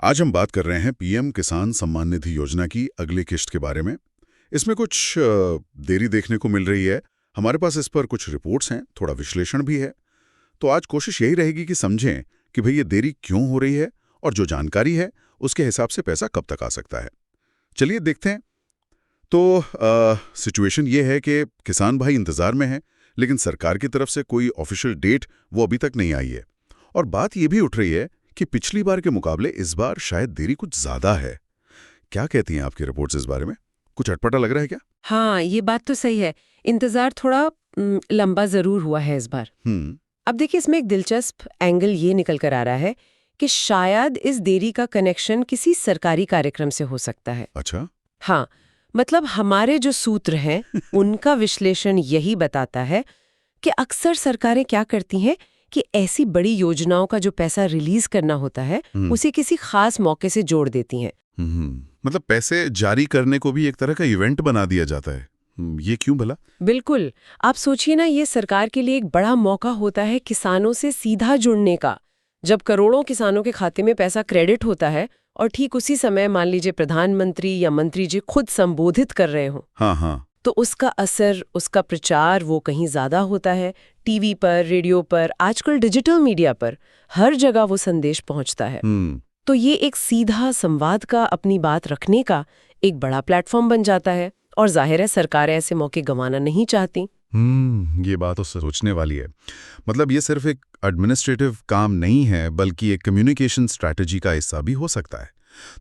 आज हम बात कर रहे हैं पीएम किसान सम्मान निधि योजना की अगली किश्त के बारे में। इसमें कुछ देरी देखने को मिल रही है। हमारे पास इस पर कुछ रिपोर्ट्स हैं, थोड़ा विश्लेषण भी है। तो आज कोशिश यही रहेगी कि समझें कि भाई ये देरी क्यों हो रही है और जो जानकारी है उसके हिसाब से पैसा कब तक आ सकता है। चलिए देखते हैं। तो सिचुएशन ये है कि किसान भाई इंतजार में हैं, लेकिन सरकार की तरफ से कोई ऑफिशियल डेट वो अभी तक नहीं आई है। और बात ये भी उठ रही है कि पिछली बार के मुकाबले इस बार शायद देरी कुछ ज्यादा है। क्या कहती हैं आपकी रिपोर्ट्स इस बारे में? कुछ अटपटा लग रहा है क्या? हाँ, ये बात तो सही है। इंतजार थोड़ा लंबा जरूर हुआ है इस बार। अब देखिए, इसमें एक दिलचस्प एंगल ये निकल कर आ रहा है कि शायद इस देरी का कनेक्शन किसी सरकारी कार्यक्रम से हो सकता है। अच्छा। हाँ, मतलब हमारे जो सूत्र हैं उनका विश्लेषण यही बताता है कि अक्सर सरकारें क्या करती हैं कि ऐसी बड़ी योजनाओं का जो पैसा रिलीज करना होता है उसे किसी खास मौके से जोड़ देती हैं। मतलब पैसे जारी करने को भी एक तरह का इवेंट बना दिया जाता है। ये क्यों भला? बिल्कुल, आप सोचिए ना, ये सरकार के लिए एक बड़ा मौका होता है किसानों से सीधा जुड़ने का। जब करोड़ों किसानों के खाते में पैसा क्रेडिट होता है और ठीक उसी समय मान लीजिए प्रधानमंत्री या मंत्री जी खुद संबोधित कर रहे हो, हाँ, तो उसका असर, उसका प्रचार वो कहीं ज्यादा होता है। टीवी पर, रेडियो पर, आजकल डिजिटल मीडिया पर, हर जगह वो संदेश पहुंचता है। तो ये एक सीधा संवाद का, अपनी बात रखने का एक बड़ा प्लेटफॉर्म बन जाता है। और जाहिर है सरकारें ऐसे मौके गंवाना नहीं चाहती। ये बात तो सोचने वाली है। मतलब ये सिर्फ एक एडमिनिस्ट्रेटिव काम नहीं है, बल्कि एक कम्युनिकेशन स्ट्रैटेजी का हिस्सा भी हो सकता है।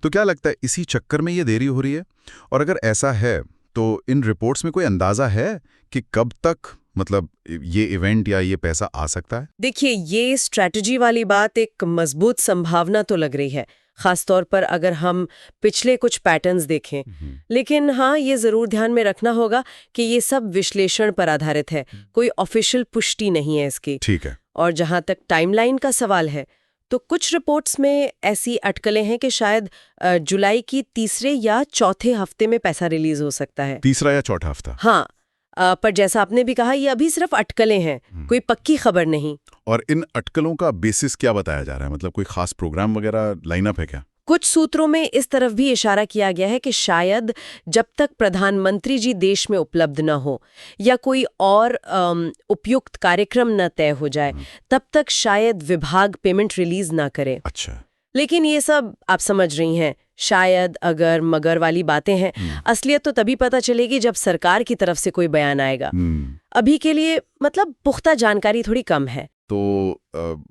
तो क्या लगता है इसी चक्कर में ये देरी हो रही है? और अगर ऐसा है तो इन रिपोर्ट्स में कोई अंदाजा है कि कब तक मतलब ये इवेंट या ये पैसा आ सकता है? देखिए, ये स्ट्रैटेजी वाली बात एक मजबूत संभावना तो लग रही है, खासतौर पर अगर हम पिछले कुछ पैटर्न्स देखें। लेकिन हाँ, ये जरूर ध्यान में रखना होगा कि ये सब विश्लेषण पर आधारित है, कोई ऑफिशियल पुष्टि नहीं है इसकी। ठीक है। और जहां तक टाइमलाइन का सवाल है, तो कुछ रिपोर्ट्स में ऐसी अटकलें हैं कि शायद जुलाई की तीसरे या चौथे हफ्ते में पैसा रिलीज हो सकता है। तीसरा या चौथा हफ्ता? हाँ, पर जैसा आपने भी कहा, ये अभी सिर्फ अटकलें हैं, कोई पक्की खबर नहीं। और इन अटकलों का बेसिस क्या बताया जा रहा है? मतलब कोई खास प्रोग्राम वगैरह लाइनअप है क्या? कुछ सूत्रों में इस तरफ भी इशारा किया गया है कि शायद जब तक प्रधानमंत्री जी देश में उपलब्ध न हो या कोई और उपयुक्त कार्यक्रम न तय हो जाए, तब तक शायद विभाग पेमेंट रिलीज ना करे। अच्छा। लेकिन ये सब आप समझ रही हैं, शायद, अगर, मगर वाली बातें हैं। असलियत तो तभी पता चलेगी जब सरकार की तरफ से कोई बयान आएगा। अभी के लिए मतलब पुख्ता जानकारी थोड़ी कम है। तो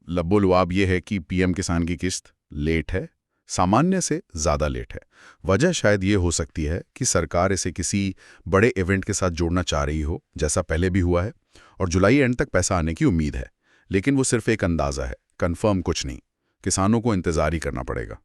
लब्बो लुआब ये है कि पीएम किसान की किस्त लेट है, सामान्य से ज्यादा लेट है। वजह शायद ये हो सकती है कि सरकार इसे किसी बड़े इवेंट के साथ जोड़ना चाह रही हो, जैसा पहले भी हुआ है, और जुलाई एंड तक पैसा आने की उम्मीद है। लेकिन वो सिर्फ एक अंदाजा है, कंफर्म कुछ नहीं। किसानों को इंतजार ही करना पड़ेगा।